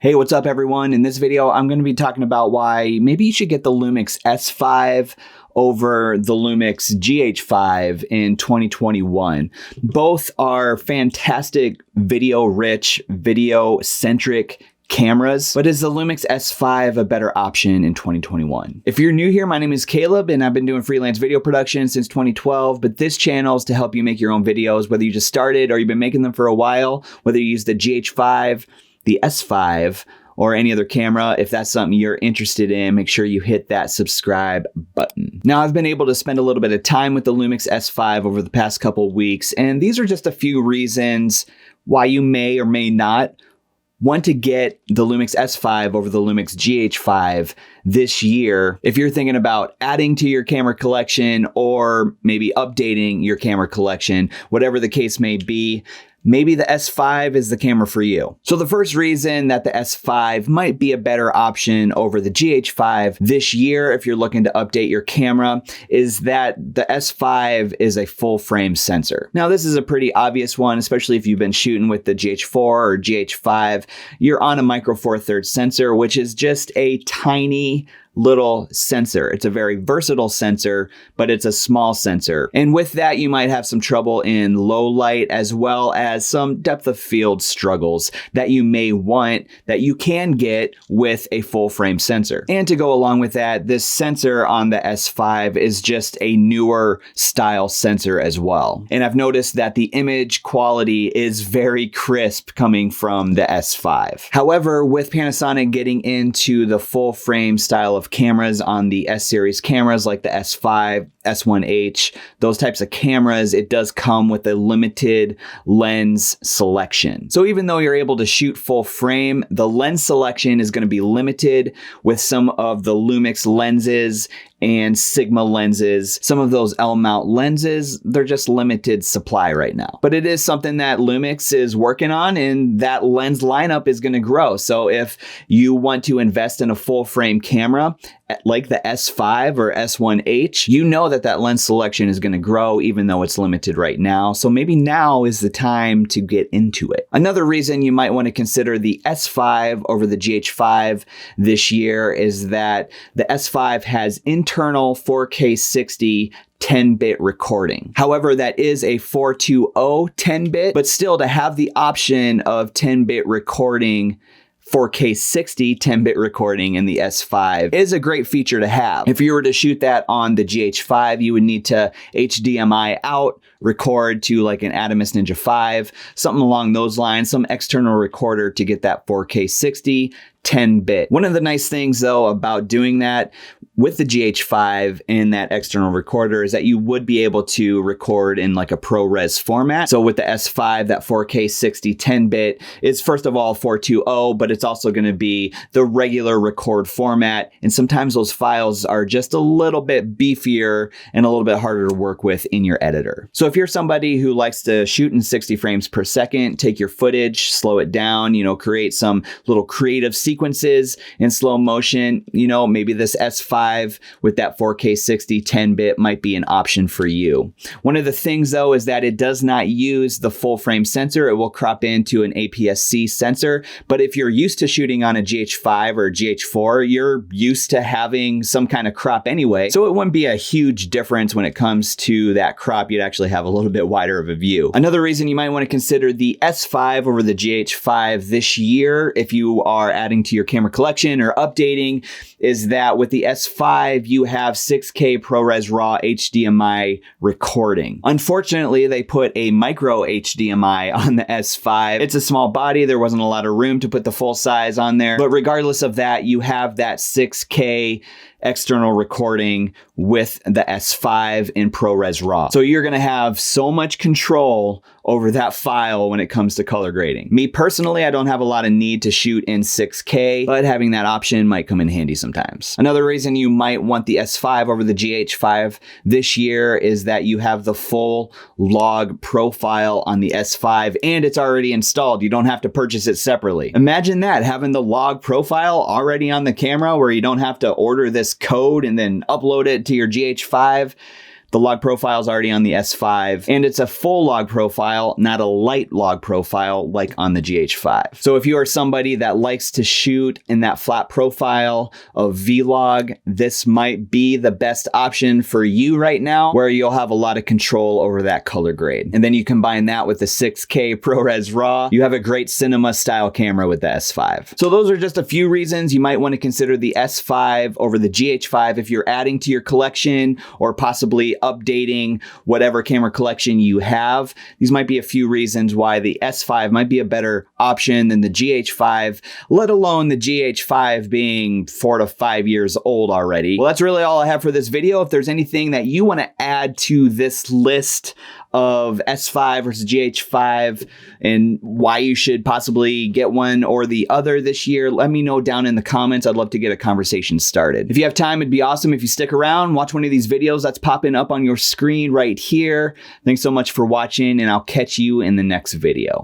Hey, what's up everyone? In this video, I'm going to be talking about why maybe you should get the Lumix S5 over the Lumix GH5 in 2021. Both are fantastic video-rich, video-centric cameras, but is the Lumix S5 a better option in 2021? If you're new here, my name is Caleb and I've been doing freelance video production since 2012, but this channel is to help you make your own videos, whether you just started or you've been making them for a while, whether you use the GH5, the S5, or any other camera. If that's something you're interested in, make sure you hit that subscribe button. Now, I've been able to spend a little bit of time with the Lumix S5 over the past couple weeks, and these are just a few reasons why you may or may not want to get the Lumix S5 over the Lumix GH5 this year if you're thinking about adding to your camera collection or maybe updating your camera collection, whatever the case may be. Maybe the S5 is the camera for you. So the first reason that the S5 might be a better option over the GH5 this year if you're looking to update your camera is that the S5 is a full frame sensor. Now this is a pretty obvious one, especially if you've been shooting with the GH4 or GH5. You're on a micro four thirds sensor, which is just a tiny little sensor. It's a very versatile sensor, but it's a small sensor. And with that, you might have some trouble in low light as well as some depth of field struggles that you may want that you can get with a full frame sensor. And to go along with that, this sensor on the S5 is just a newer style sensor as well. And I've noticed that the image quality is very crisp coming from the S5. However, with Panasonic getting into the full frame style of cameras on the S-series cameras like the S5, S1H, those types of cameras, it does come with a limited lens selection. So even though you're able to shoot full frame, the lens selection is going to be limited with some of the Lumix lenses and Sigma lenses. Some of those L-mount lenses, they're just limited supply right now. But it is something that Lumix is working on, and that lens lineup is going to grow. So if you want to invest in a full frame camera like the S5 or S1H, you know that lens selection is going to grow even though it's limited right now. So maybe now is the time to get into it. Another reason you might want to consider the S5 over the GH5 this year is that the S5 has internal 4K 60 10-bit recording. However, that is a 420 10-bit, but still to have the option of 10-bit recording 4K 60 10-bit recording in the S5 is a great feature to have. If you were to shoot that on the GH5, you would need to HDMI out, record to like an Atomos Ninja 5, something along those lines, some external recorder to get that 4K 60 10-bit. One of the nice things though about doing that with the GH5 and that external recorder is that you would be able to record in like a ProRes format. So with the S5, that 4K 60 10-bit is first of all 420, but it's also going to be the regular record format. And sometimes those files are just a little bit beefier and a little bit harder to work with in your editor. So if you're somebody who likes to shoot in 60 frames per second, take your footage, slow it down, create some little creative sequences in slow motion, maybe this S5 with that 4K 60 10-bit might be an option for you. One of the things though is that it does not use the full frame sensor. It will crop into an APS-C sensor, but if you're used to shooting on a GH5 or GH4, you're used to having some kind of crop anyway, so it wouldn't be a huge difference when it comes to that crop. You'd actually have a little bit wider of a view. Another reason you might want to consider the S5 over the GH5 this year if you are adding to your camera collection or updating is that with the S5, you have 6K ProRes RAW HDMI recording. Unfortunately, they put a micro HDMI on the S5. It's a small body. There wasn't a lot of room to put the full size on there. But regardless of that, you have that 6K external recording with the S5 in ProRes RAW. So you're going to have so much control over that file when it comes to color grading. Me personally, I don't have a lot of need to shoot in 6K, but having that option might come in handy sometimes. Another reason you might want the S5 over the GH5 this year is that you have the full log profile on the S5 and it's already installed. You don't have to purchase it separately. Imagine that, having the log profile already on the camera where you don't have to order this code and then upload it to your GH5. The log profile is already on the S5, and it's a full log profile, not a light log profile like on the GH5. So if you are somebody that likes to shoot in that flat profile of Vlog, this might be the best option for you right now, where you'll have a lot of control over that color grade. And then you combine that with the 6K ProRes RAW, you have a great cinema style camera with the S5. So those are just a few reasons you might want to consider the S5 over the GH5 if you're adding to your collection or possibly updating whatever camera collection you have. These might be a few reasons why the S5 might be a better option than the GH5, let alone the GH5 being 4 to 5 years old already. Well, that's really all I have for this video. If there's anything that you want to add to this list of S5 versus GH5 and why you should possibly get one or the other this year, let me know down in the comments. I'd love to get a conversation started. If you have time, it'd be awesome if you stick around, watch one of these videos that's popping up on your screen right here. Thanks so much for watching, and I'll catch you in the next video.